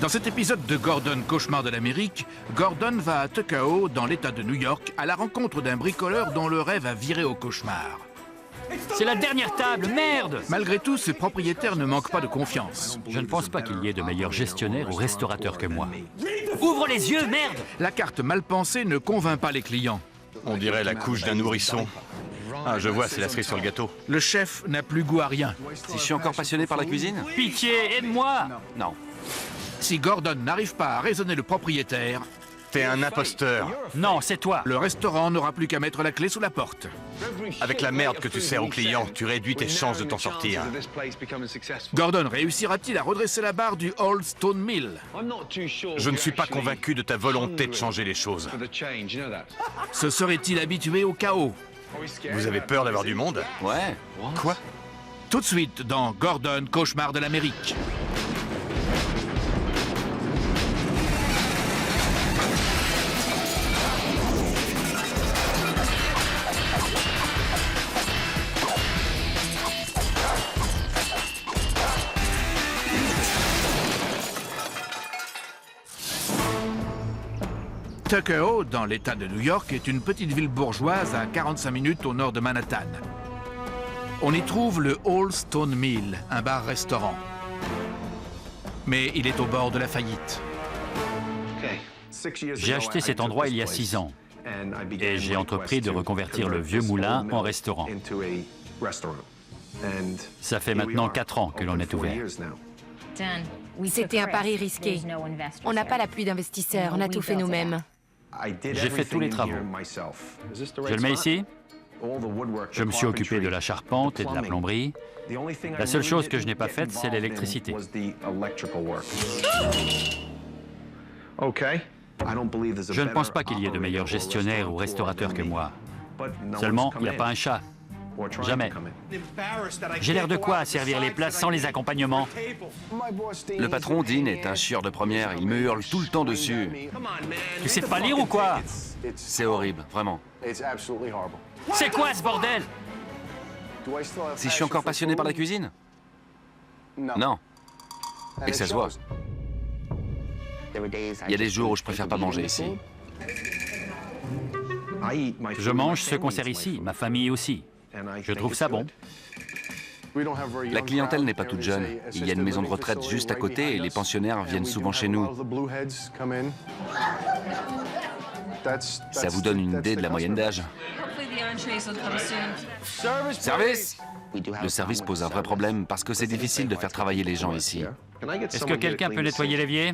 Dans cet épisode de Gordon, Cauchemar de l'Amérique, Gordon va à Tuckahoe, dans l'État de New York, à la rencontre d'un bricoleur dont le rêve a viré au cauchemar. C'est la dernière table, merde! Malgré tout, ses propriétaires ne manquent pas de confiance. Je ne pense pas qu'il y ait de meilleurs gestionnaires ou restaurateurs que moi. Ouvre les yeux, merde! La carte mal pensée ne convainc pas les clients. On dirait la couche d'un nourrisson. Ah, je vois, c'est la cerise sur le gâteau. Le chef n'a plus goût à rien. Si je suis encore passionné par la cuisine? Pitié, aide-moi! Non. Si Gordon n'arrive pas à raisonner le propriétaire, T'es un imposteur. Non, c'est toi! le restaurant n'aura plus qu'à mettre la clé sous la porte. Avec la merde que tu sers aux clients, tu réduis tes chances de t'en sortir. Gordon réussira-t-il à redresser la barre du Old Stone Mill? Je ne suis pas convaincu de ta volonté de changer les choses. Se serait-il habitué au chaos? Vous avez peur d'avoir du monde? Ouais. Quoi? Tout de suite dans Gordon, Cauchemar de l'Amérique. Tuckahoe, dans l'État de New York, est une petite ville bourgeoise à 45 minutes au nord de Manhattan. On y trouve le Old Stone Mill, un bar-restaurant. Mais il est au bord de la faillite. J'ai acheté cet endroit il y a 6 ans et j'ai entrepris de reconvertir le vieux moulin en restaurant. Ça fait maintenant 4 ans que l'on est ouvert. C'était un pari risqué. On n'a pas l'appui d'investisseurs, on a tout fait nous-mêmes. J'ai fait tous les travaux. Je le mets ici. Je me suis occupé de la charpente et de la plomberie. La seule chose que je n'ai pas faite, c'est l'électricité. Je ne pense pas qu'il y ait de meilleurs gestionnaires ou restaurateurs que moi. Seulement, il n'y a pas un chat. Jamais. J'ai l'air de quoi à servir les plats sans les accompagnements? Le patron, Dean, est un chieur de première. Il me hurle tout le temps dessus. Tu sais pas lire ou quoi? C'est horrible, vraiment. C'est quoi ce bordel? Si je suis encore passionné par la cuisine? Non. Et ça se voit. Il y a des jours où je préfère pas manger ici. Je mange ce qu'on sert ici, ma famille aussi. Je trouve ça bon. La clientèle n'est pas toute jeune. Il y a une maison de retraite juste à côté et les pensionnaires viennent souvent chez nous. Ça vous donne une idée de la moyenne d'âge. Service! Le service pose un vrai problème parce que c'est difficile de faire travailler les gens ici. Est-ce que quelqu'un peut nettoyer l'évier?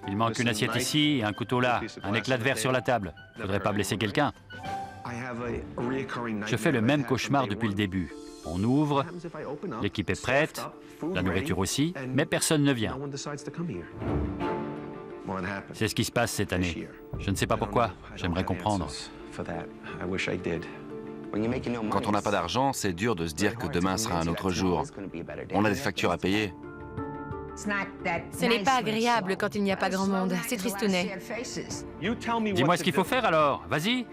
Il manque une assiette ici et un couteau là, un éclat de verre sur la table. Faudrait pas blesser quelqu'un. Je fais le même cauchemar depuis le début. On ouvre, l'équipe est prête, la nourriture aussi, mais personne ne vient. C'est ce qui se passe cette année. Je ne sais pas pourquoi, j'aimerais comprendre. Quand on n'a pas d'argent, c'est dur de se dire que demain sera un autre jour. On a des factures à payer. Ce n'est pas agréable quand il n'y a pas grand monde. C'est tristounet. Dis-moi ce qu'il faut faire alors, vas-y.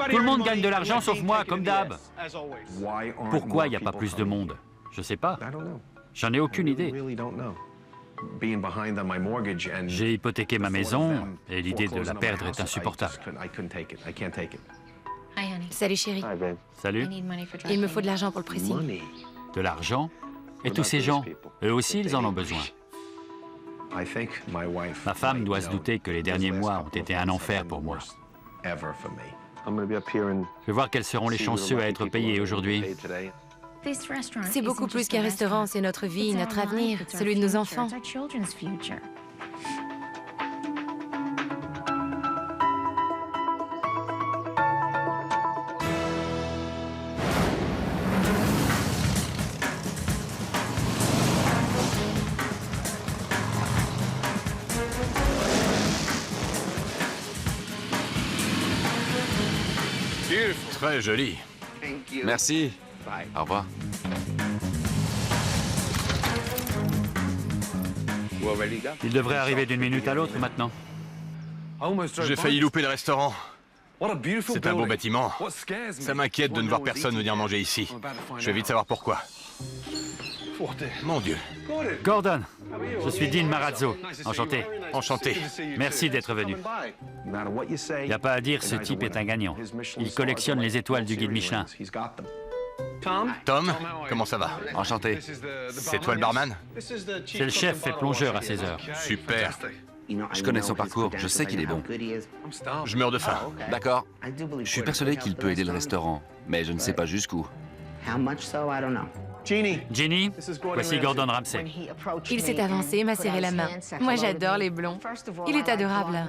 Tout le monde gagne de l'argent sauf moi, comme d'hab. Pourquoi il n'y a pas plus de monde? Je sais pas. J'en ai aucune idée. J'ai hypothéqué ma maison et l'idée de la perdre est insupportable. Salut chérie. Salut. Il me faut de l'argent pour le pressing. De l'argent? Et tous ces gens, eux aussi, ils en ont besoin. Ma femme doit se douter que les derniers mois ont été un enfer pour moi. Je vais voir quels seront les chanceux à être payés aujourd'hui. C'est beaucoup plus qu'un restaurant, c'est notre vie, notre avenir, celui de nos enfants. Très joli. Merci. Au revoir. Il devrait arriver d'une minute à l'autre maintenant. J'ai failli louper le restaurant. C'est un beau bâtiment. Ça m'inquiète de ne voir personne venir manger ici. Je vais vite savoir pourquoi. Mon Dieu. Gordon, je suis Dean Marazzo. Enchanté. Enchanté. Merci d'être venu. Il n'y a pas à dire, ce type est un gagnant. Il collectionne les étoiles du guide Michelin. Tom, comment ça va? Enchanté. C'est toi le barman? C'est le chef et plongeur à 16 heures. Super. Je connais son parcours, je sais qu'il est bon. Je meurs de faim. D'accord. Je suis persuadé qu'il peut aider le restaurant, mais je ne sais pas jusqu'où. Ginny, voici Gordon Ramsay. Il s'est avancé, m'a serré la main. Moi, j'adore les blonds. Il est adorable.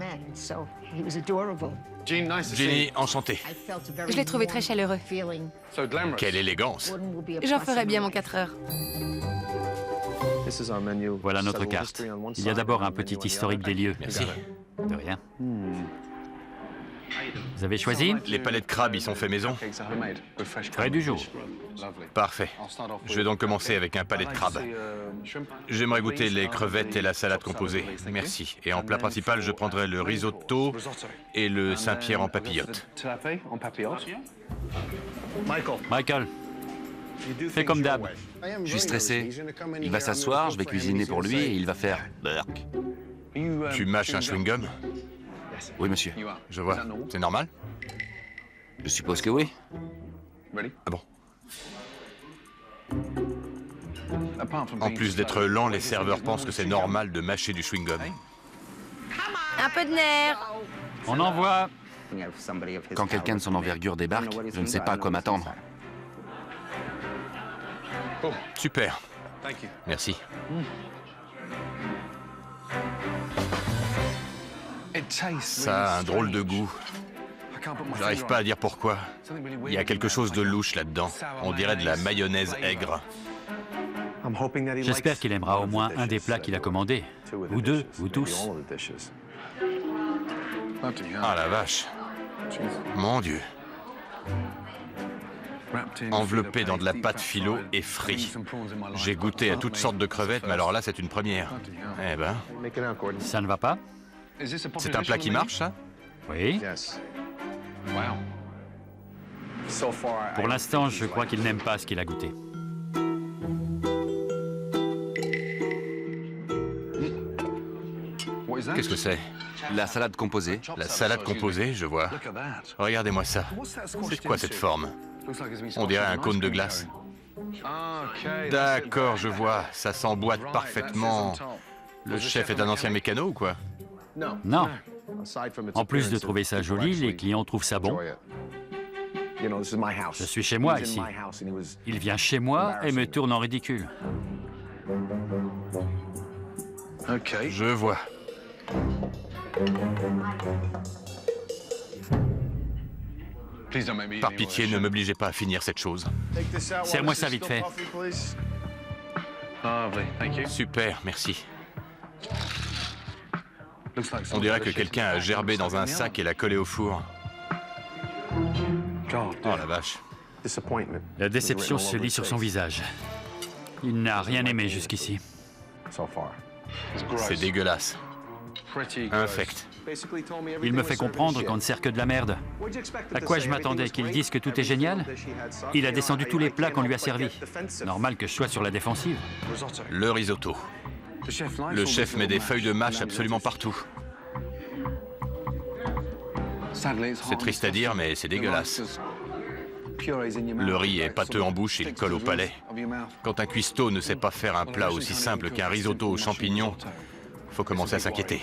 Ginny, enchanté. Je l'ai trouvé très chaleureux. Quelle élégance. J'en ferai bien mon 4 heures. Voilà notre carte. Il y a d'abord un petit historique des lieux. Merci. De rien. Vous avez choisi? Les palais de crabes, ils sont faits maison? Frais du jour. Parfait. Je vais donc commencer avec un palais de crabes. J'aimerais goûter les crevettes et la salade composée. Merci. Et en plat principal, je prendrai le risotto et le Saint-Pierre en papillote. Michael, fais comme d'hab. Je suis stressé. Il va s'asseoir, je vais cuisiner pour lui et il va faire burk. Tu mâches un chewing-gum? Oui, monsieur. Je vois. C'est normal? Je suppose que oui. Ah bon? En plus d'être lent, les serveurs pensent que c'est normal de mâcher du chewing-gum. Un peu de nerfs. On envoie. Quand quelqu'un de son envergure débarque, je ne sais pas à quoi m'attendre. Super. Merci. Ça a un drôle de goût. J'arrive pas à dire pourquoi. Il y a quelque chose de louche là-dedans. On dirait de la mayonnaise aigre. J'espère qu'il aimera au moins un des plats qu'il a commandés. Ou deux, ou tous. Ah la vache. Mon Dieu. Enveloppé dans de la pâte philo et frit. J'ai goûté à toutes sortes de crevettes, mais alors là, c'est une première. Eh ben... Ça ne va pas? C'est un plat qui marche, ça? Oui. Pour l'instant, je crois qu'il n'aime pas ce qu'il a goûté. Qu'est-ce que c'est? La salade composée. La salade composée, je vois. Regardez-moi ça. C'est quoi cette forme? On dirait un cône de glace. D'accord, je vois. Ça s'emboîte parfaitement. Le chef est un ancien mécano ou quoi? Non. En plus de trouver ça joli, les clients trouvent ça bon. Je suis chez moi ici. Il vient chez moi et me tourne en ridicule. Je vois. Par pitié, ne m'obligez pas à finir cette chose. Serre-moi ça vite fait. Super, merci. On dirait que quelqu'un a gerbé dans un sac et l'a collé au four. Oh la vache. La déception se lit sur son visage. Il n'a rien aimé jusqu'ici. C'est dégueulasse. Infect. Il me fait comprendre qu'on ne sert que de la merde. À quoi je m'attendais? Qu'il dise que tout est génial? Il a descendu tous les plats qu'on lui a servis. Normal que je sois sur la défensive. Le risotto. Le chef met des feuilles de mâche absolument partout. C'est triste à dire, mais c'est dégueulasse. Le riz est pâteux en bouche et il colle au palais. Quand un cuistot ne sait pas faire un plat aussi simple qu'un risotto aux champignons, faut commencer à s'inquiéter.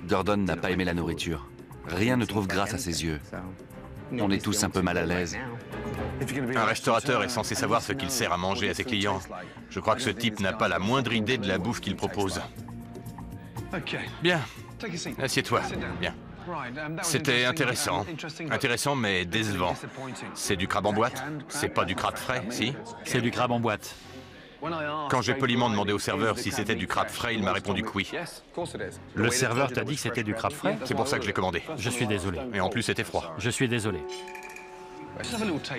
Gordon n'a pas aimé la nourriture. Rien ne trouve grâce à ses yeux. On est tous un peu mal à l'aise. Un restaurateur est censé savoir ce qu'il sert à manger à ses clients. Je crois que ce type n'a pas la moindre idée de la bouffe qu'il propose. Bien. Assieds-toi. Bien. C'était intéressant. Intéressant, mais décevant. C'est du crabe en boîte? C'est pas du crabe frais, si? C'est du crabe en boîte. Quand j'ai poliment demandé au serveur si c'était du crabe frais, il m'a répondu que oui. Le serveur t'a dit que c'était du crabe frais? C'est pour ça que je l'ai commandé. Je suis désolé. Et en plus, c'était froid. Je suis désolé.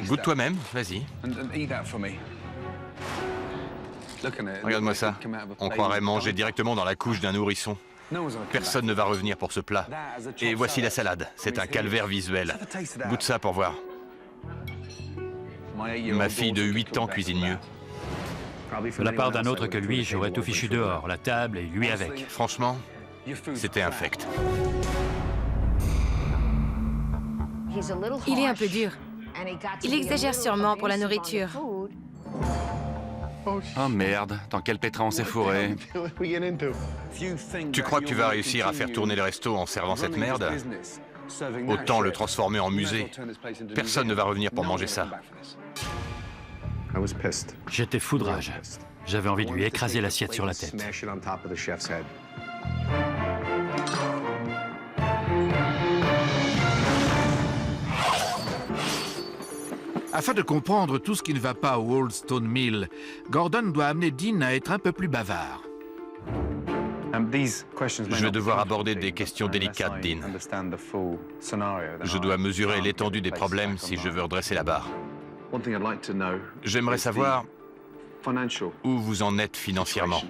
Goûte toi-même, vas-y. Regarde-moi ça. On croirait manger directement dans la couche d'un nourrisson. Personne ne va revenir pour ce plat. Et voici la salade. C'est un calvaire visuel. Goûte ça pour voir. Ma fille de 8 ans cuisine mieux. De la part d'un autre que lui, j'aurais tout fichu dehors, la table et lui avec. Franchement, c'était infect. Il est un peu dur. Il exagère sûrement pour la nourriture. Oh merde, dans quel pétrin on s'est fourré. Tu crois que tu vas réussir à faire tourner le resto en servant cette merde? Autant le transformer en musée. Personne ne va revenir pour manger ça. J'étais fou de rage. J'avais envie de lui écraser l'assiette sur la tête. Afin de comprendre tout ce qui ne va pas au Old Stone Mill, Gordon doit amener Dean à être un peu plus bavard. Je vais devoir aborder des questions délicates, Dean. Je dois mesurer l'étendue des problèmes si je veux redresser la barre. J'aimerais savoir où vous en êtes financièrement.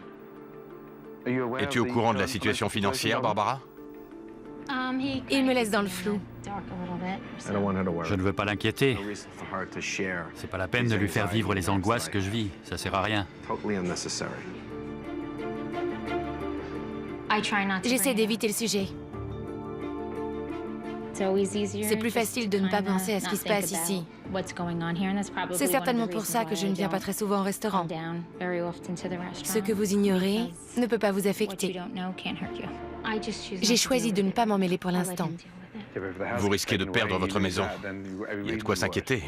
Es-tu au courant de la situation financière, Barbara? Il me laisse dans le flou. Je ne veux pas l'inquiéter. C'est pas la peine de lui faire vivre les angoisses que je vis. Ça sert à rien. J'essaie d'éviter le sujet. C'est plus facile de ne pas penser à ce qui se passe ici. C'est certainement pour ça que je ne viens pas très souvent au restaurant. Ce que vous ignorez ne peut pas vous affecter. J'ai choisi de ne pas m'en mêler pour l'instant. Vous risquez de perdre votre maison. Il y a de quoi s'inquiéter.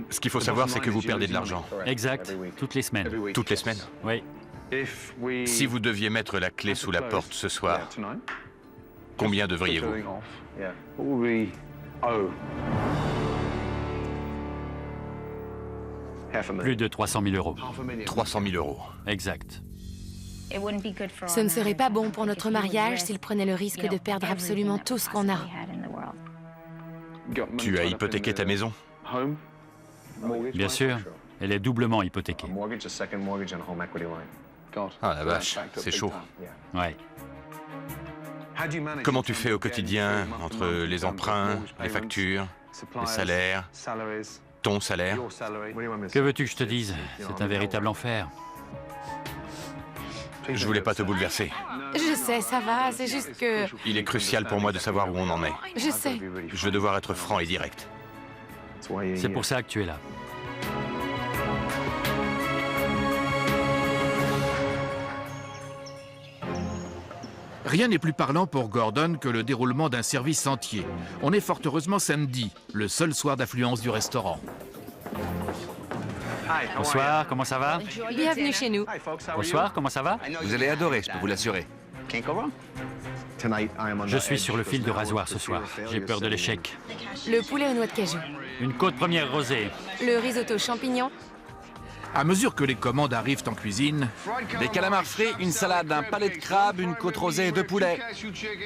Ce qu'il faut savoir, c'est que vous perdez de l'argent. Exact. Toutes les semaines. Toutes les semaines? Oui. Si vous deviez mettre la clé sous la porte ce soir, combien devriez-vous? Plus de 300 000 euros. 300 000 euros. Exact. Ce ne serait pas bon pour notre mariage s'il prenait le risque de perdre absolument tout ce qu'on a. Tu as hypothéqué ta maison? Bien sûr. Elle est doublement hypothéquée. Ah la vache, c'est chaud. Ouais. Comment tu fais au quotidien entre les emprunts, les factures, les salaires, ton salaire? Que veux-tu que je te dise? C'est un véritable enfer. Je voulais pas te bouleverser. Je sais, ça va, c'est juste que... Il est crucial pour moi de savoir où on en est. Je sais. Je vais devoir être franc et direct. C'est pour ça que tu es là. Rien n'est plus parlant pour Gordon que le déroulement d'un service entier. On est fort heureusement samedi, le seul soir d'affluence du restaurant. Bonsoir, comment ça va? Bienvenue chez nous. Bonsoir, comment ça va? Vous allez adorer, je peux vous l'assurer. Je suis sur le fil de rasoir ce soir. J'ai peur de l'échec. Le poulet aux noix de cajou. Une côte première rosée. Le risotto champignon. À mesure que les commandes arrivent en cuisine, Des calamars frits, une salade, un palais de crabe, une côte rosée et 2 poulets.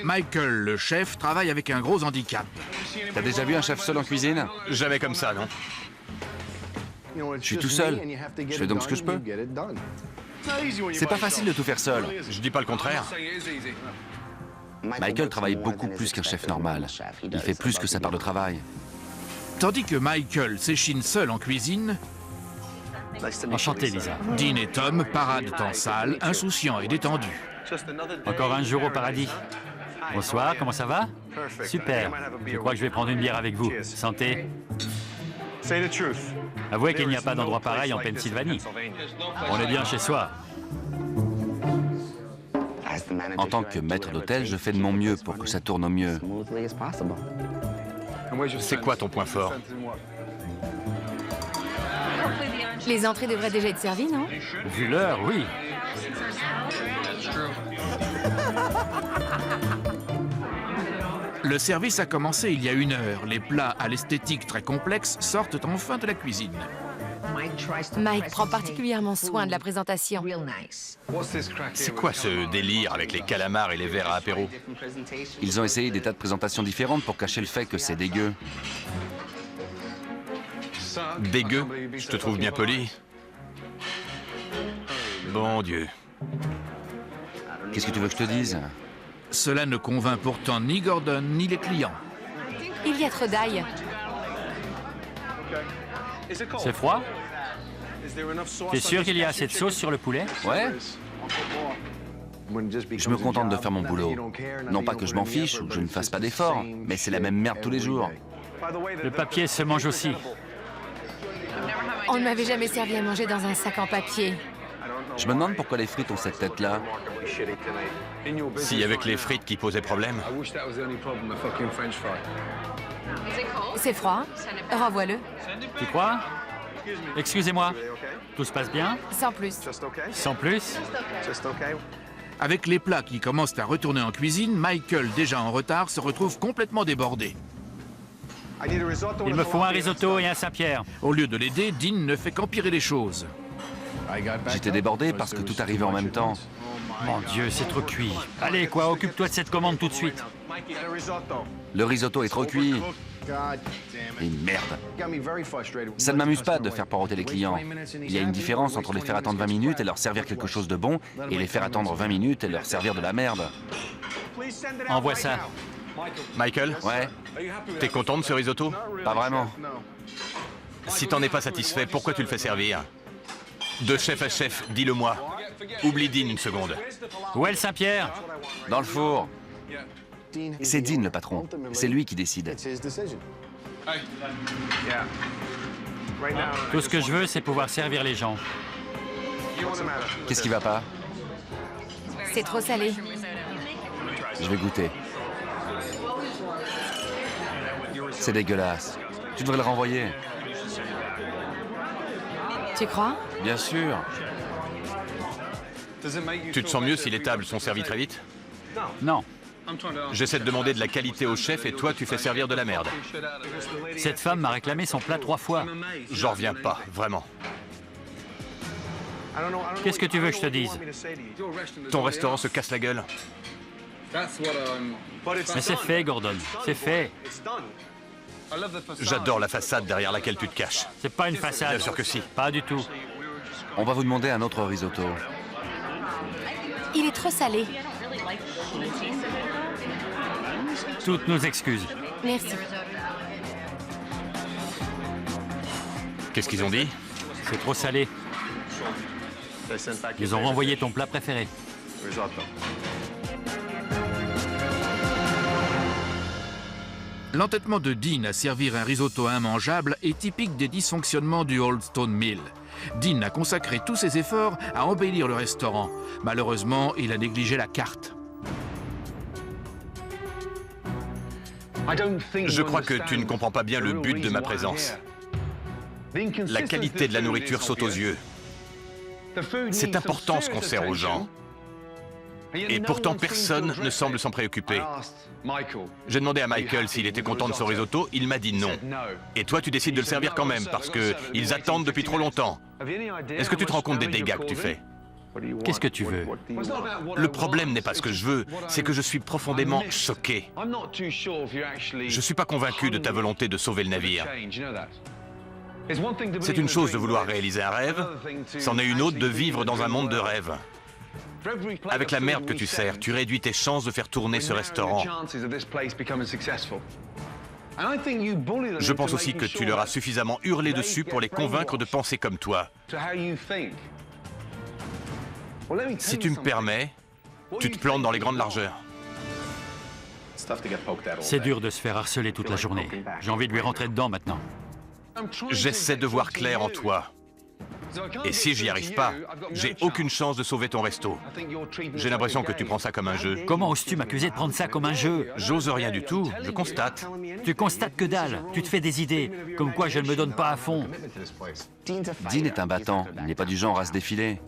Michael, le chef, travaille avec un gros handicap. T'as déjà vu un chef seul en cuisine? Jamais comme ça, non? Je suis tout seul. Je fais donc ce que je peux. C'est pas facile de tout faire seul. Je dis pas le contraire. Michael travaille beaucoup plus qu'un chef normal. Il fait plus que sa part de travail. Tandis que Michael s'échine seul en cuisine, Enchanté, Lisa. Dean et Tom paradent en salle, insouciants et détendus. Encore un jour au paradis. Bonsoir, comment ça va? Super. Je crois que je vais prendre une bière avec vous. Santé. Avouez qu'il n'y a pas d'endroit pareil en Pennsylvanie. On est bien chez soi. En tant que maître d'hôtel, je fais de mon mieux pour que ça tourne au mieux. C'est quoi ton point fort? Les entrées devraient déjà être servies, non? Vu l'heure, oui. Le service a commencé il y a 1 heure. Les plats à l'esthétique très complexe sortent enfin de la cuisine. Mike prend particulièrement soin de la présentation. C'est quoi ce délire avec les calamars et les verres à apéro? Ils ont essayé des tas de présentations différentes pour cacher le fait que c'est dégueu. Dégueu? Je te trouve bien poli. Bon Dieu. Qu'est-ce que tu veux que je te dise? Cela ne convainc pourtant ni Gordon ni les clients. Il y a trop d'ail. C'est froid? T'es sûr qu'il y a assez de sauce sur le poulet? Ouais. Je me contente de faire mon boulot. Non pas que je m'en fiche ou que je ne fasse pas d'efforts, mais c'est la même merde tous les jours. Le papier se mange aussi. On ne m'avait jamais servi à manger dans un sac en papier. Je me demande pourquoi les frites ont cette tête-là. Si avec les frites qui posaient problème. C'est froid. Renvoie-le. Tu crois? Excusez-moi. Tout se passe bien? Sans plus. Sans plus? Avec les plats qui commencent à retourner en cuisine, Michael, déjà en retard, se retrouve complètement débordé. Il me faut un risotto et un Saint-Pierre. Au lieu de l'aider, Dean ne fait qu'empirer les choses. J'étais débordé parce que tout arrivait en même temps. Mon Dieu, c'est trop cuit. Allez, quoi, occupe-toi de cette commande tout de suite. Le risotto est trop cuit. Et merde. Ça ne m'amuse pas de faire poireauter les clients. Il y a une différence entre les faire attendre 20 minutes et leur servir quelque chose de bon et les faire attendre 20 minutes et leur servir de la merde. Envoie ça. Michael? Ouais, T'es content de ce risotto? pas vraiment. Si t'en es pas satisfait, pourquoi tu le fais servir? De chef à chef, dis-le-moi. Oublie Dean une seconde. Où est le Saint-Pierre? Dans le four. C'est Dean le patron. C'est lui qui décide. Tout ce que je veux, c'est pouvoir servir les gens. Qu'est-ce qui va pas? C'est trop salé. Je vais goûter. C'est dégueulasse. Tu devrais le renvoyer. Tu crois? Bien sûr. Tu te sens mieux si les tables sont servies très vite? Non. J'essaie de demander de la qualité au chef et toi, tu fais servir de la merde. Cette femme m'a réclamé son plat 3 fois. J'en reviens pas, vraiment. Qu'est-ce que tu veux que je te dise? Ton restaurant se casse la gueule. Mais c'est fait, Gordon. C'est fait. J'adore la façade derrière laquelle tu te caches. C'est pas une façade. Bien sûr que si. Pas du tout. On va vous demander un autre risotto. Il est trop salé. Toutes nos excuses. Merci. Qu'est-ce qu'ils ont dit? C'est trop salé. Ils ont renvoyé ton plat préféré. L'entêtement de Dean à servir un risotto immangeable est typique des dysfonctionnements du Old Stone Mill. Dean a consacré tous ses efforts à embellir le restaurant. Malheureusement, il a négligé la carte. Je crois que tu ne comprends pas bien le but de ma présence. La qualité de la nourriture saute aux yeux. C'est important ce qu'on sert aux gens. Et pourtant, personne ne semble s'en préoccuper. J'ai demandé à Michael s'il était content de son risotto, il m'a dit non. Et toi, tu décides de le servir quand même, parce qu'ils attendent depuis trop longtemps. Est-ce que tu te rends compte des dégâts que tu fais? Qu'est-ce que tu veux? Le problème n'est pas ce que je veux, c'est que je suis profondément choqué. Je suis pas convaincu de ta volonté de sauver le navire. C'est une chose de vouloir réaliser un rêve, c'en est une autre de vivre dans un monde de rêves. Avec la merde que tu sers, tu réduis tes chances de faire tourner ce restaurant. Je pense aussi que tu leur as suffisamment hurlé dessus pour les convaincre de penser comme toi. Si tu me permets, tu te plantes dans les grandes largeurs. C'est dur de se faire harceler toute la journée. J'ai envie de lui rentrer dedans maintenant. J'essaie de voir clair en toi. Et si j'y arrive pas, j'ai aucune chance de sauver ton resto. J'ai l'impression que tu prends ça comme un jeu. Comment oses-tu m'accuser de prendre ça comme un jeu? J'ose rien du tout, je constate. Tu constates que dalle. Tu te fais des idées. Comme quoi je ne me donne pas à fond. Dean est un battant. Il n'est pas du genre à se défiler.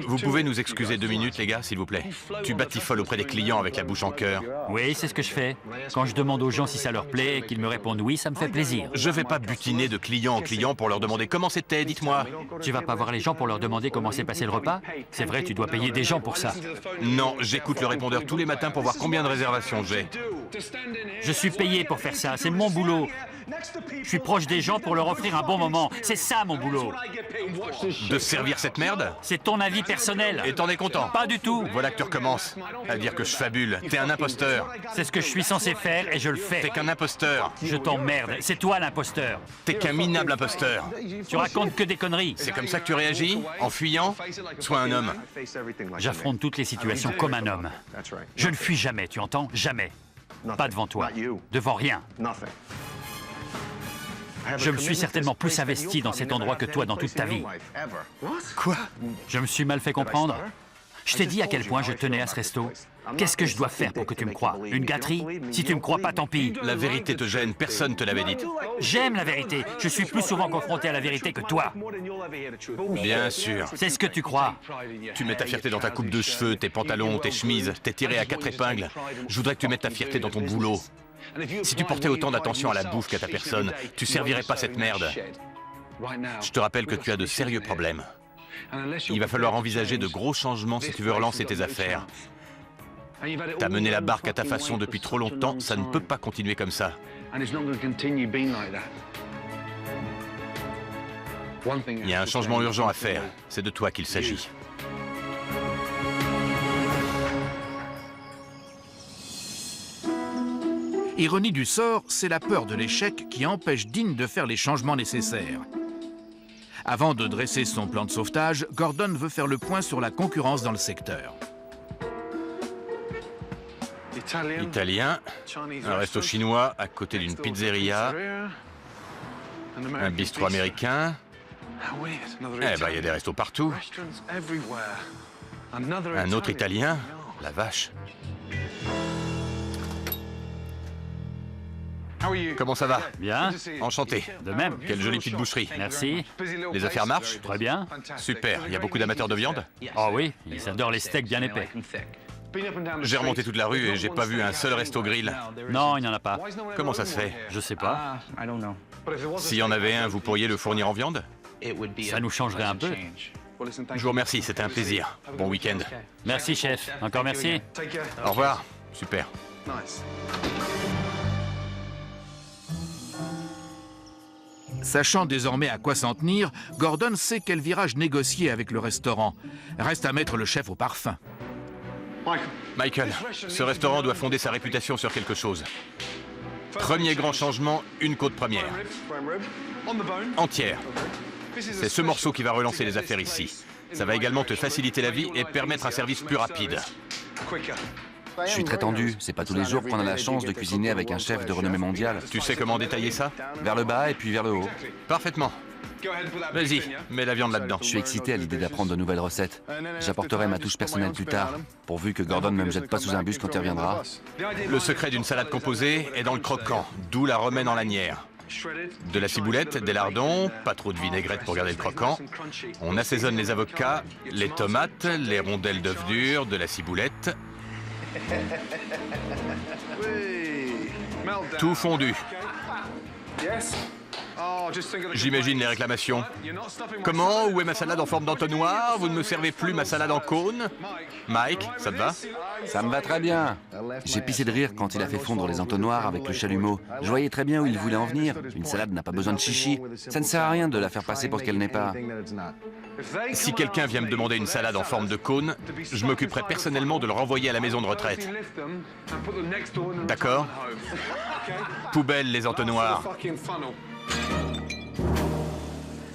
Vous pouvez nous excuser 2 minutes, les gars, s'il vous plaît? Tu batifoles auprès des clients avec la bouche en cœur. Oui, c'est ce que je fais. Quand je demande aux gens si ça leur plaît et qu'ils me répondent oui, ça me fait plaisir. Je vais pas butiner de client en client pour leur demander comment c'était, dites-moi. Tu vas pas voir les gens pour leur demander comment s'est passé le repas? C'est vrai, tu dois payer des gens pour ça. Non, j'écoute le répondeur tous les matins pour voir combien de réservations j'ai. Je suis payé pour faire ça, c'est mon boulot. Je suis proche des gens pour leur offrir un bon moment. C'est ça mon boulot. De servir cette merde? C'est C'est ton avis personnel. Et t'en es content? Pas du tout. Voilà que tu recommences à dire que je fabule. T'es un imposteur. C'est ce que je suis censé faire et je le fais. T'es qu'un imposteur. Je t'emmerde. C'est toi l'imposteur. T'es qu'un minable imposteur. Tu racontes que des conneries. C'est comme ça que tu réagis? En fuyant? Sois un homme. J'affronte toutes les situations comme un homme. Je ne fuis jamais, tu entends? Jamais. Pas devant toi. Devant rien. Je me suis certainement plus investi dans cet endroit que toi dans toute ta vie. Quoi? Je me suis mal fait comprendre? Je t'ai dit à quel point je tenais à ce resto. Qu'est-ce que je dois faire pour que tu me croies? Une gâterie? Si tu me crois pas, tant pis. La vérité te gêne, personne te l'avait dite. J'aime la vérité. Je suis plus souvent confronté à la vérité que toi. Bien sûr. C'est ce que tu crois. Tu mets ta fierté dans ta coupe de cheveux, tes pantalons, tes chemises, t'es tiré à 4 épingles. Je voudrais que tu mettes ta fierté dans ton boulot. Si tu portais autant d'attention à la bouffe qu'à ta personne, tu servirais pas cette merde. Je te rappelle que tu as de sérieux problèmes. Il va falloir envisager de gros changements si tu veux relancer tes affaires. T'as mené la barque à ta façon depuis trop longtemps, ça ne peut pas continuer comme ça. Il y a un changement urgent à faire, c'est de toi qu'il s'agit. Ironie du sort, c'est la peur de l'échec qui empêche Dean de faire les changements nécessaires. Avant de dresser son plan de sauvetage, Gordon veut faire le point sur la concurrence dans le secteur. Italien, un resto chinois à côté d'une pizzeria, un bistrot américain. Eh ben, il y a des restos partout. Un autre italien, la vache. Comment ça va? Bien. Enchanté. De même. Quelle jolie petite boucherie. Merci. Les affaires marchent? Très bien. Super. Il y a beaucoup d'amateurs de viande? Oh oui, ils adorent les steaks bien épais. J'ai remonté toute la rue et j'ai pas vu un seul resto grill. Non, il n'y en a pas. Comment ça se fait? Je sais pas. S'il y en avait un, vous pourriez le fournir en viande? Ça nous changerait un peu. Je vous remercie, c'était un plaisir. Bon week-end. Merci, chef. Encore merci. Au revoir. Super. Sachant désormais à quoi s'en tenir, Gordon sait quel virage négocier avec le restaurant. Reste à mettre le chef au parfum. Michael, ce restaurant doit fonder sa réputation sur quelque chose. Premier grand changement, une côte première. Entière. C'est ce morceau qui va relancer les affaires ici. Ça va également te faciliter la vie et permettre un service plus rapide. Je suis très tendu. C'est pas tous les jours qu'on a la chance de cuisiner avec un chef de renommée mondiale. Tu sais comment détailler ça? Vers le bas et puis vers le haut. Parfaitement. Vas-y, mets la viande là-dedans. Je suis excité à l'idée d'apprendre de nouvelles recettes. J'apporterai ma touche personnelle plus tard, pourvu que Gordon ne me jette pas sous un bus quand il reviendra. Le secret d'une salade composée est dans le croquant, d'où la romaine en lanière. De la ciboulette, des lardons, pas trop de vinaigrette pour garder le croquant. On assaisonne les avocats, les tomates, les rondelles d'œufs durs, de la ciboulette. Tout fondu. J'imagine les réclamations. Comment? Où est ma salade en forme d'entonnoir? Vous ne me servez plus ma salade en cône? Mike, ça te va? Ça me va très bien. J'ai pissé de rire quand il a fait fondre les entonnoirs avec le chalumeau. Je voyais très bien où il voulait en venir. Une salade n'a pas besoin de chichi. Ça ne sert à rien de la faire passer pour ce qu'elle n'est pas. Si quelqu'un vient me demander une salade en forme de cône, je m'occuperai personnellement de le renvoyer à la maison de retraite. D'accord? Poubelle les entonnoirs.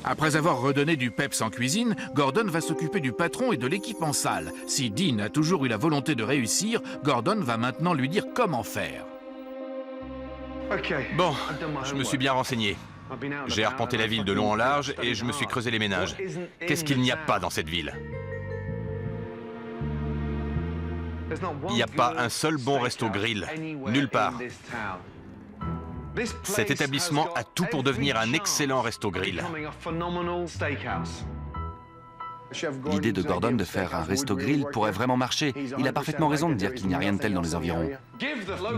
Après avoir redonné du peps en cuisine, Gordon va s'occuper du patron et de l'équipe en salle. Si Dean a toujours eu la volonté de réussir, Gordon va maintenant lui dire comment faire. Bon, je me suis bien renseigné. J'ai arpenté la ville de long en large et je me suis creusé les méninges. Qu'est-ce qu'il n'y a pas dans cette ville? Il n'y a pas un seul bon resto grill, nulle part. Cet établissement a tout pour devenir un excellent resto grill. L'idée de Gordon de faire un resto grill pourrait vraiment marcher. Il a parfaitement raison de dire qu'il n'y a rien de tel dans les environs.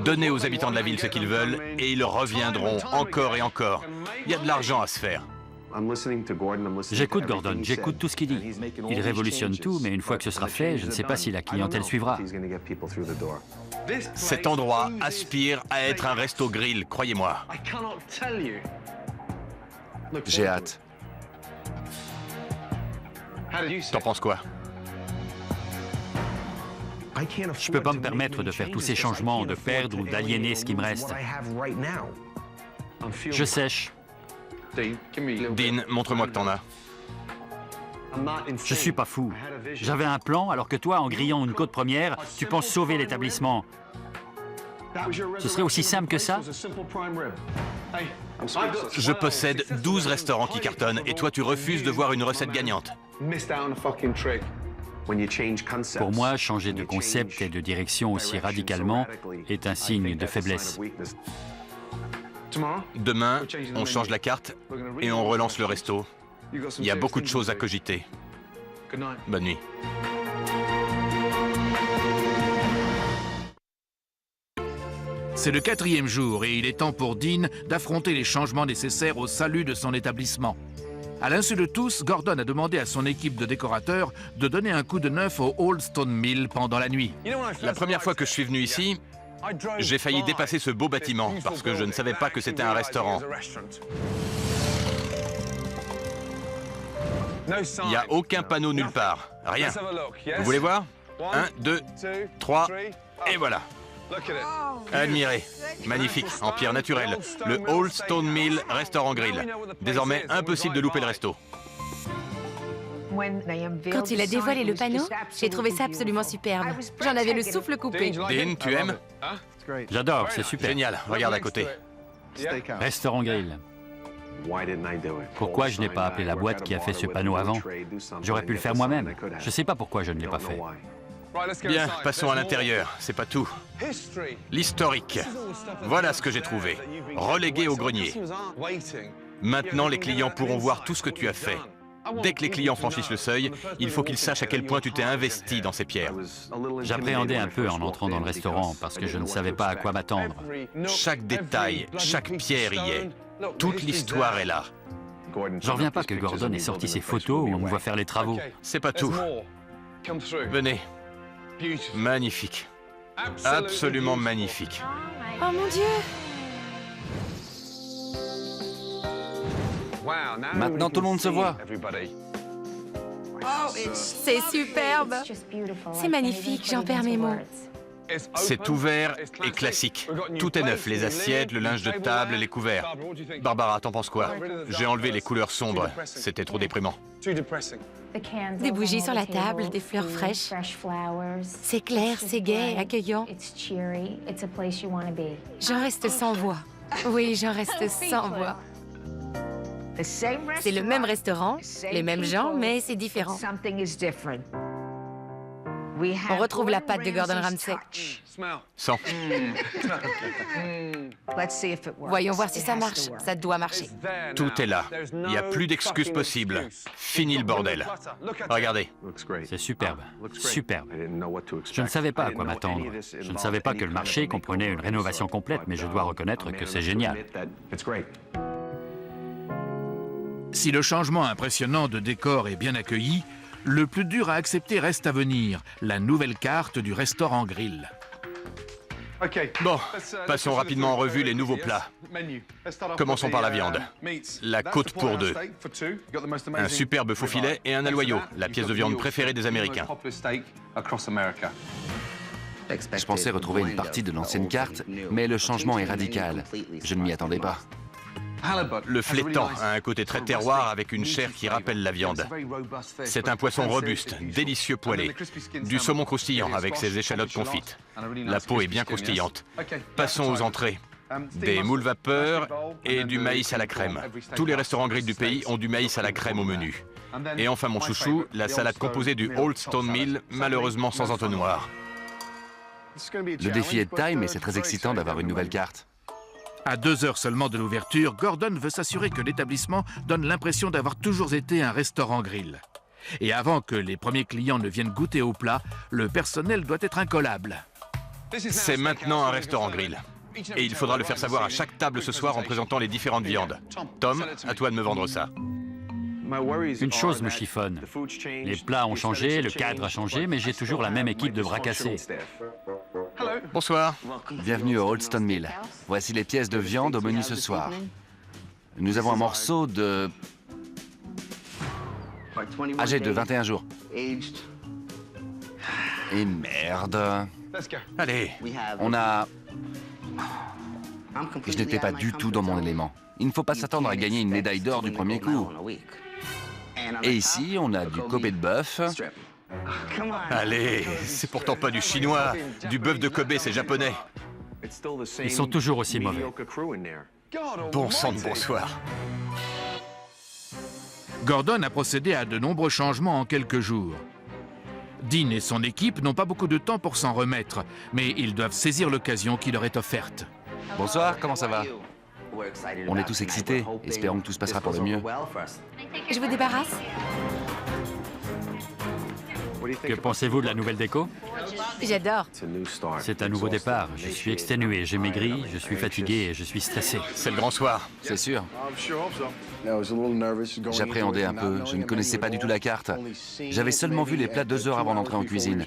Donnez aux habitants de la ville ce qu'ils veulent et ils reviendront encore et encore. Il y a de l'argent à se faire. J'écoute Gordon, j'écoute tout ce qu'il dit. Il révolutionne tout, mais une fois que ce sera fait, je ne sais pas si la clientèle suivra. Cet endroit aspire à être un resto grill, croyez-moi. J'ai hâte. T'en penses quoi? Je peux pas me permettre de faire tous ces changements, de perdre ou d'aliéner ce qui me reste. Je sèche. Dean, montre-moi que t'en as. Je suis pas fou. J'avais un plan, alors que toi, en grillant une côte première, tu penses sauver l'établissement. Ce serait aussi simple que ça? Je possède 12 restaurants qui cartonnent et toi, tu refuses de voir une recette gagnante. Pour moi, changer de concept et de direction aussi radicalement est un signe de faiblesse. Demain, on change la carte et on relance le resto. Il y a beaucoup de choses à cogiter. Bonne nuit. C'est le 4e jour et il est temps pour Dean d'affronter les changements nécessaires au salut de son établissement. À l'insu de tous, Gordon a demandé à son équipe de décorateurs de donner un coup de neuf au Old Stone Mill pendant la nuit. La première fois que je suis venu ici, j'ai failli dépasser ce beau bâtiment parce que je ne savais pas que c'était un restaurant. Il n'y a aucun panneau nulle part. Rien. Vous voulez voir? 1, 2, 3, et voilà. Admirez. Magnifique, en pierre naturelle. Le Old Stone Mill Restaurant Grill. Désormais, impossible de louper le resto. Quand il a dévoilé le panneau, j'ai trouvé ça absolument superbe. J'en avais le souffle coupé. Dean, tu aimes? J'adore, c'est super. Génial, regarde à côté. Restaurant Grill. Pourquoi je n'ai pas appelé la boîte qui a fait ce panneau avant? J'aurais pu le faire moi-même. Je ne sais pas pourquoi je ne l'ai pas fait. Bien, passons à l'intérieur, c'est pas tout. L'historique. Voilà ce que j'ai trouvé. Relégué au grenier. Maintenant, les clients pourront voir tout ce que tu as fait. Dès que les clients franchissent le seuil, il faut qu'ils sachent à quel point tu t'es investi dans ces pierres. J'appréhendais un peu en entrant dans le restaurant parce que je ne savais pas à quoi m'attendre. Chaque détail, chaque pierre y est. Toute l'histoire est là. J'en reviens pas que Gordon ait sorti ses photos où on me voit faire les travaux. C'est pas tout. Venez. Magnifique. Absolument magnifique. Oh mon Dieu! Maintenant, tout le monde se voit. C'est superbe! C'est magnifique, j'en perds mes mots. C'est ouvert et classique. Tout est neuf, les assiettes, le linge de table, les couverts. Barbara, t'en penses quoi? J'ai enlevé les couleurs sombres. C'était trop déprimant. Des bougies sur la table, des fleurs fraîches. C'est clair, c'est gai et accueillant. J'en reste sans voix. Oui, j'en reste sans voix. C'est le même restaurant, les mêmes gens, mais c'est différent. On retrouve la patte de Gordon Ramsay. Sans. Voyons voir si ça marche. Ça doit marcher. Tout est là. Il n'y a plus d'excuses possibles. Fini le bordel. Regardez. C'est superbe, superbe. Je ne savais pas à quoi m'attendre. Je ne savais pas que le marché comprenait une rénovation complète, mais je dois reconnaître que c'est génial. Si le changement impressionnant de décor est bien accueilli, le plus dur à accepter reste à venir, la nouvelle carte du restaurant Grill. Bon, passons rapidement en revue les nouveaux plats. Commençons par la viande. La côte pour deux. Un superbe faux filet et un aloyau, la pièce de viande préférée des Américains. Je pensais retrouver une partie de l'ancienne carte, mais le changement est radical. Je ne m'y attendais pas. Le flétan a un côté très terroir avec une chair qui rappelle la viande. C'est un poisson robuste, délicieux poêlé. Du saumon croustillant avec ses échalotes confites. La peau est bien croustillante. Passons aux entrées. Des moules vapeur et du maïs à la crème. Tous les restaurants grill du pays ont du maïs à la crème au menu. Et enfin mon chouchou, la salade composée du Old Stone Mill, malheureusement sans entonnoir. Le défi est de taille, mais c'est très excitant d'avoir une nouvelle carte. À 2 heures seulement de l'ouverture, Gordon veut s'assurer que l'établissement donne l'impression d'avoir toujours été un restaurant grill. Et avant que les premiers clients ne viennent goûter au plat, le personnel doit être incollable. C'est maintenant un restaurant grill. Et il faudra le faire savoir à chaque table ce soir en présentant les différentes viandes. Tom, à toi de me vendre ça. Une chose me chiffonne. Les plats ont changé, le cadre a changé, mais j'ai toujours la même équipe de bras cassés. Bonsoir. Bienvenue au Old Stone Mill. Voici les pièces de viande au menu ce soir. Nous avons un morceau de Âgé de 21 jours. Et merde. Allez, On a... Je n'étais pas du tout dans mon élément. Il ne faut pas s'attendre à gagner une médaille d'or du premier coup. Et ici, on a du Kobe de bœuf. allez, c'est pourtant pas du chinois. Du bœuf de Kobe, c'est japonais. Ils sont toujours aussi mauvais. Bon sang de bonsoir. Gordon a procédé à de nombreux changements en quelques jours. Dean et son équipe n'ont pas beaucoup de temps pour s'en remettre, mais ils doivent saisir l'occasion qui leur est offerte. Bonsoir, comment ça va? On est tous excités. Espérons que tout se passera pour le mieux. Je vous débarrasse? Que pensez-vous de la nouvelle déco? J'adore. C'est un nouveau départ. Je suis exténué, j'ai maigri, je suis fatigué et je suis stressé. C'est le grand soir. C'est sûr. J'appréhendais un peu. Je ne connaissais pas du tout la carte. J'avais seulement vu les plats 2 heures avant d'entrer en cuisine.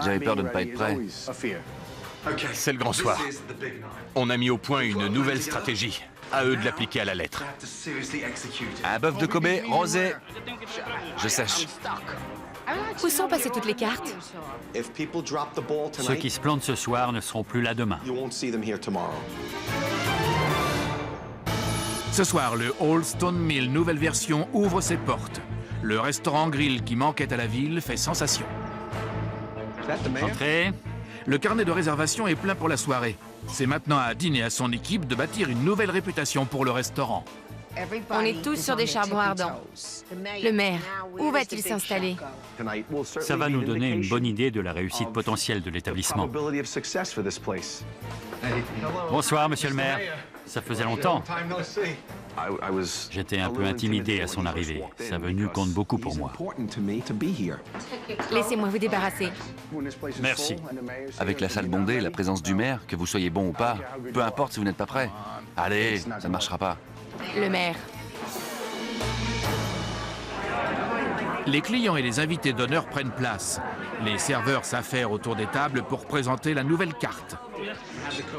J'avais peur de ne pas être prêt. C'est le grand soir. On a mis au point une nouvelle stratégie. À eux de l'appliquer à la lettre. Un bœuf de Kobe rosé. Je sèche. Où sont passées toutes les cartes? Ceux qui se plantent ce soir ne seront plus là demain. Ce soir, le Old Stone Mill nouvelle version ouvre ses portes. Le restaurant grill qui manquait à la ville fait sensation. Entrez. Le carnet de réservation est plein pour la soirée. C'est maintenant à Dean et à son équipe de bâtir une nouvelle réputation pour le restaurant. On est tous sur des charbons ardents. Le maire, où va-t-il s'installer? Ça va nous donner une bonne idée de la réussite potentielle de l'établissement. Bonsoir, monsieur le maire. Ça faisait longtemps. J'étais un peu intimidé à son arrivée. Sa venue compte beaucoup pour moi. Laissez-moi vous débarrasser. Merci. Avec la salle bondée, la présence du maire, que vous soyez bon ou pas, peu importe si vous n'êtes pas prêt. Allez, ça ne marchera pas. Le maire. Les clients et les invités d'honneur prennent place. Les serveurs s'affairent autour des tables pour présenter la nouvelle carte.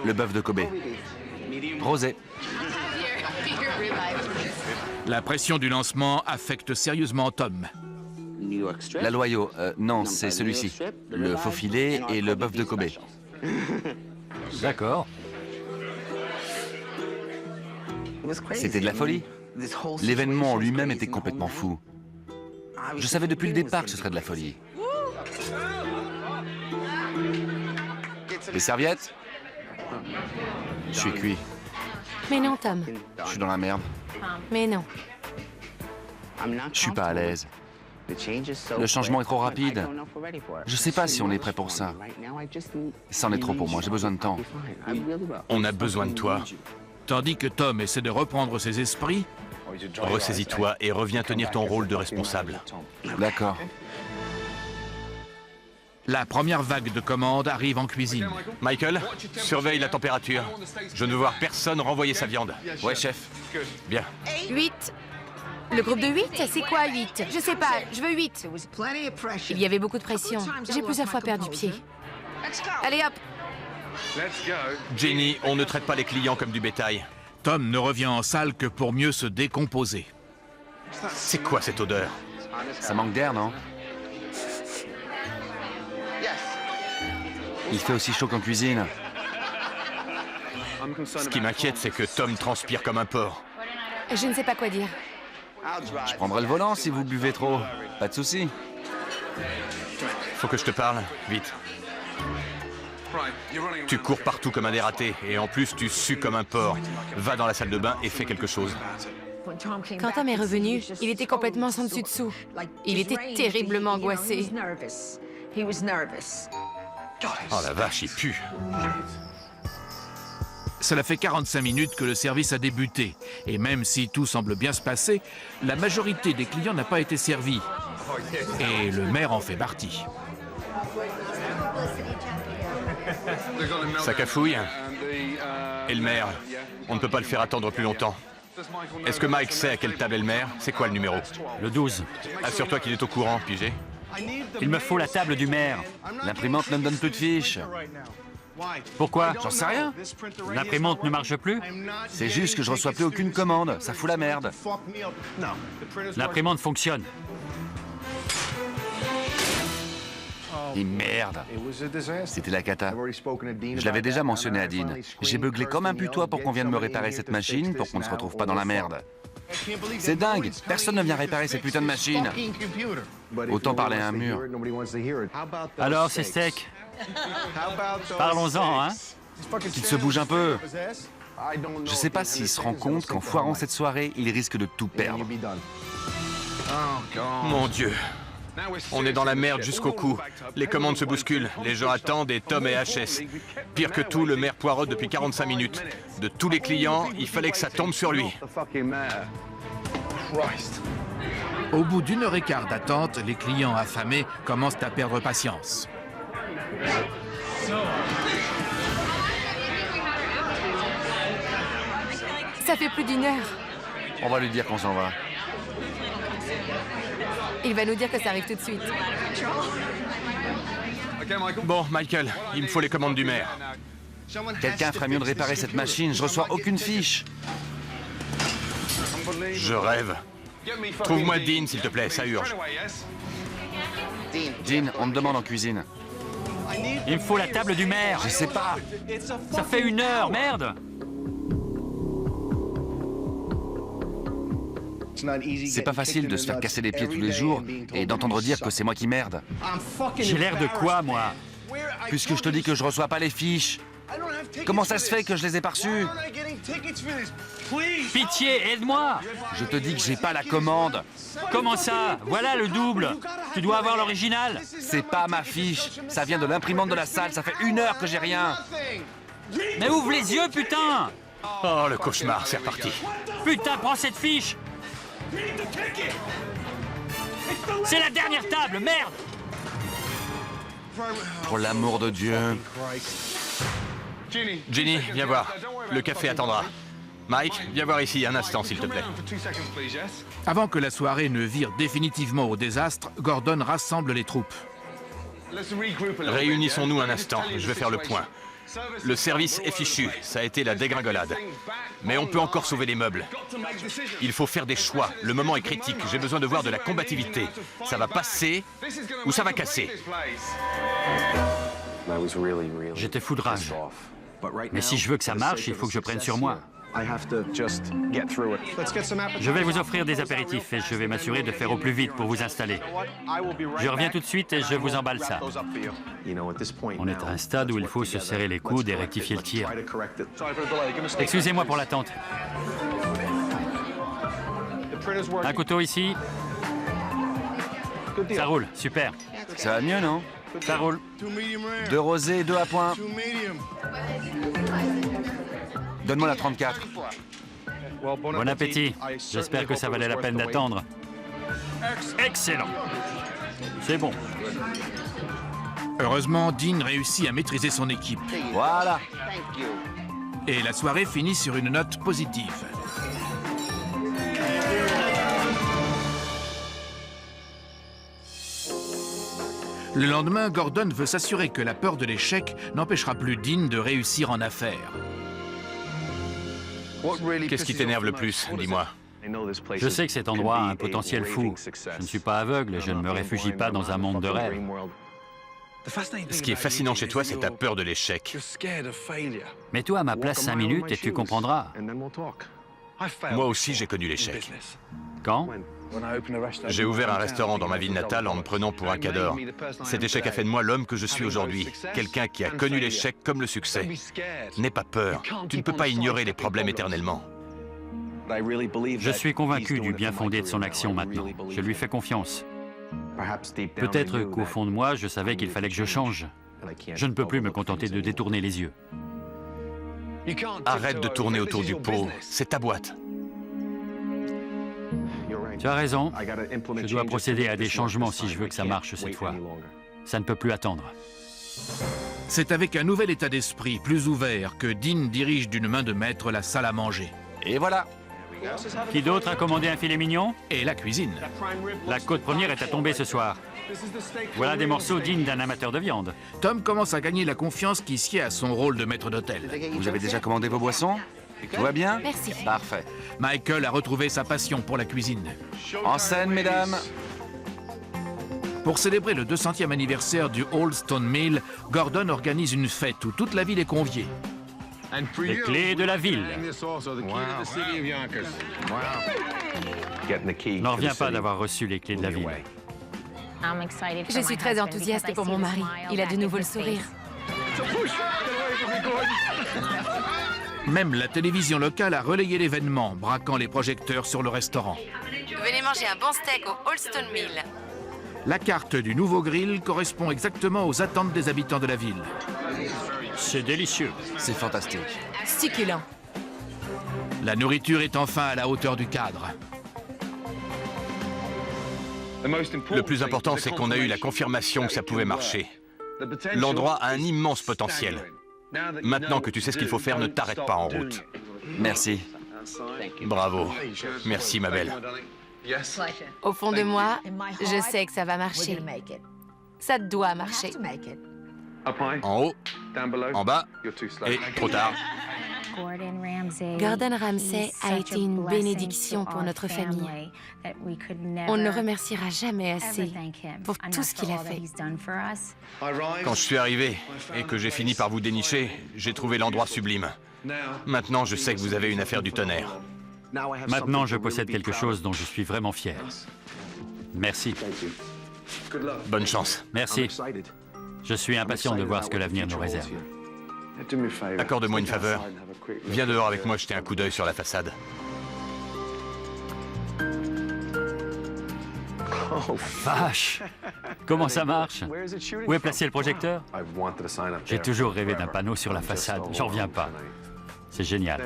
Le bœuf de Kobe. Rosé. La pression du lancement affecte sérieusement Tom. La Loyau. Non, c'est celui-ci. Le faux filet et le bœuf de Kobe. D'accord. C'était de la folie. L'événement en lui-même était complètement fou. Je savais depuis le départ que ce serait de la folie. Les serviettes? Je suis cuit. Mais non, Tom. Je suis dans la merde. Mais non. Je suis pas à l'aise. Le changement est trop rapide. Je sais pas si on est prêt pour ça. Ça en est trop pour moi, j'ai besoin de temps. On a besoin de toi. Tandis que Tom essaie de reprendre ses esprits, Ressaisis-toi et reviens tenir ton rôle de responsable. D'accord. la première vague de commandes arrive en cuisine. Michael, surveille la température. Je ne veux voir personne renvoyer sa viande. Ouais, chef. Bien. 8. Le groupe de 8, c'est quoi 8? Je sais pas, je veux 8. Il y avait beaucoup de pression. J'ai plusieurs fois perdu pied. Allez hop! Jenny, on ne traite pas les clients comme du bétail. Tom ne revient en salle que pour mieux se décomposer. C'est quoi cette odeur? Ça manque d'air, non? Il fait aussi chaud qu'en cuisine. Ce qui m'inquiète, c'est que Tom transpire comme un porc. Je ne sais pas quoi dire. Je prendrai le volant si vous buvez trop. Pas de souci. Faut que je te parle, vite. Tu cours partout comme un dératé, et en plus tu sues comme un porc. Va dans la salle de bain et fais quelque chose. Quand Tom est revenu, il était complètement sans dessus dessous. Il était terriblement angoissé. Oh la vache, il pue. Cela fait 45 minutes que le service a débuté. Et même si tout semble bien se passer, la majorité des clients n'a pas été servis. Et le maire en fait partie. Ça cafouille. Et le maire, on ne peut pas le faire attendre plus longtemps. Est-ce que Mike sait à quelle table est le maire? C'est quoi le numéro? Le 12. Assure-toi qu'il est au courant, pigé. Il me faut la table du maire. L'imprimante ne me donne plus de fiches. Pourquoi? J'en sais rien. L'imprimante ne marche plus? C'est juste que je reçois plus aucune commande. Ça fout la merde. L'imprimante fonctionne. Et merde. C'était la cata. Je l'avais déjà mentionné à Dean. J'ai beuglé comme un putois pour qu'on vienne me réparer cette machine pour qu'on ne se retrouve pas dans la merde. C'est dingue. Personne ne vient réparer cette putain de machine. Autant parler à un mur. Alors, c'est steak. Parlons-en, hein? Qu'il se bouge un peu. Je sais pas s'il se rend compte qu'en foirant cette soirée, il risque de tout perdre. Mon Dieu. On est dans la merde jusqu'au cou. Les commandes se bousculent, les gens attendent et Tom est HS. Pire que tout, le maire poireaute depuis 45 minutes. De tous les clients, il fallait que ça tombe sur lui. Au bout d'une heure et quart d'attente, les clients affamés commencent à perdre patience. Ça fait plus d'une heure. On va lui dire qu'on s'en va. Il va nous dire que ça arrive tout de suite. Bon, Michael, il me faut les commandes du maire. Quelqu'un ferait mieux de réparer cette machine. Je reçois aucune fiche. Je rêve. Trouve-moi Dean, s'il te plaît, ça urge. Dean, on me demande en cuisine. Il me faut la table du maire. Je sais pas. Ça fait 1 heure, merde. C'est pas facile de se faire casser les pieds tous les jours et d'entendre dire que c'est moi qui merde. J'ai l'air de quoi, moi? Puisque je te dis que je reçois pas les fiches. Comment ça se fait que je les ai pas reçues? Pitié, aide-moi. Je te dis que j'ai pas la commande. Comment ça? Voilà le double. Tu dois avoir l'original. C'est pas ma fiche. Ça vient de l'imprimante de la salle. Ça fait 1 heure que j'ai rien. Mais ouvre les yeux, putain. Oh, le cauchemar, c'est reparti. Putain, prends cette fiche. C'est la dernière table, merde. Pour l'amour de Dieu. Ginny, viens voir. Le café attendra. Mike, viens voir ici un instant, s'il te plaît. Avant que la soirée ne vire définitivement au désastre, Gordon rassemble les troupes. Réunissons-nous un instant, je vais faire le point. Le service est fichu, ça a été la dégringolade. Mais on peut encore sauver les meubles. Il faut faire des choix, le moment est critique, j'ai besoin de voir de la combativité. Ça va passer ou ça va casser. J'étais fou de rage. Mais si je veux que ça marche, il faut que je prenne sur moi. Je vais vous offrir des apéritifs et je vais m'assurer de faire au plus vite pour vous installer. Je reviens tout de suite et je vous emballe ça. On est à un stade où il faut se serrer les coudes et rectifier le tir. Excusez-moi pour l'attente. Un couteau ici. Ça roule, super. Ça va mieux, non? Ça roule. 2 rosés et 2 à point. Donne-moi la 34. Bon appétit. J'espère que ça valait la peine d'attendre. Excellent. C'est bon. Heureusement, Dean réussit à maîtriser son équipe. Voilà. Et la soirée finit sur une note positive. Le lendemain, Gordon veut s'assurer que la peur de l'échec n'empêchera plus Dean de réussir en affaires. Qu'est-ce qui t'énerve le plus, dis-moi? Je sais que cet endroit a un potentiel fou. Je ne suis pas aveugle et je ne me réfugie pas dans un monde de rêve. Ce qui est fascinant chez toi, c'est ta peur de l'échec. Mets-toi à ma place 5 minutes et tu comprendras. Moi aussi, j'ai connu l'échec. Quand? J'ai ouvert un restaurant dans ma ville natale en me prenant pour un cador. Cet échec a fait de moi l'homme que je suis aujourd'hui. Quelqu'un qui a connu l'échec comme le succès. N'aie pas peur. Tu ne peux pas ignorer les problèmes éternellement. Je suis convaincu du bien fondé de son action maintenant. Je lui fais confiance. Peut-être qu'au fond de moi, je savais qu'il fallait que je change. Je ne peux plus me contenter de détourner les yeux. Arrête de tourner autour du pot. C'est ta boîte. Tu as raison. Je dois procéder à des changements si je veux que ça marche cette fois. Ça ne peut plus attendre. C'est avec un nouvel état d'esprit, plus ouvert, que Dean dirige d'une main de maître la salle à manger. Et voilà. Qui d'autre a commandé un filet mignon? Et la cuisine. La côte première est à tomber ce soir. Voilà des morceaux dignes d'un amateur de viande. Tom commence à gagner la confiance qui sied à son rôle de maître d'hôtel. Vous avez déjà commandé vos boissons? Tout va bien? Merci. Parfait. Michael a retrouvé sa passion pour la cuisine. En scène, mesdames. Pour célébrer le 200e anniversaire du Old Stone Mill, Gordon organise une fête où toute la ville est conviée. Les clés de la ville. Je n'en reviens pas d'avoir reçu les clés de la ville. Je suis très enthousiaste pour mon mari. Il a de nouveau le sourire. Même la télévision locale a relayé l'événement, braquant les projecteurs sur le restaurant. Venez manger un bon steak au Old Stone Mill. La carte du nouveau grill correspond exactement aux attentes des habitants de la ville. C'est délicieux. C'est fantastique. Succulent. La nourriture est enfin à la hauteur du cadre. Le plus important, c'est qu'on a eu la confirmation que ça pouvait marcher. L'endroit a un immense potentiel. Maintenant que tu sais ce qu'il faut faire, ne t'arrête pas en route. Merci. Bravo. Merci, ma belle. Au fond de moi, je sais que ça va marcher. Ça doit marcher. En haut, en bas, et trop tard. Gordon Ramsay a été une bénédiction pour notre famille. On ne le remerciera jamais assez pour tout ce qu'il a fait. Quand je suis arrivé et que j'ai fini par vous dénicher, j'ai trouvé l'endroit sublime. Maintenant, je sais que vous avez une affaire du tonnerre. Maintenant, je possède quelque chose dont je suis vraiment fier. Merci. Bonne chance. Merci. Je suis impatient de voir ce que l'avenir nous réserve. Accorde-moi une faveur. Viens dehors avec moi jeter un coup d'œil sur la façade. Vache! Comment ça marche? Où est placé le projecteur? J'ai toujours rêvé d'un panneau sur la façade. J'en reviens pas. C'est génial.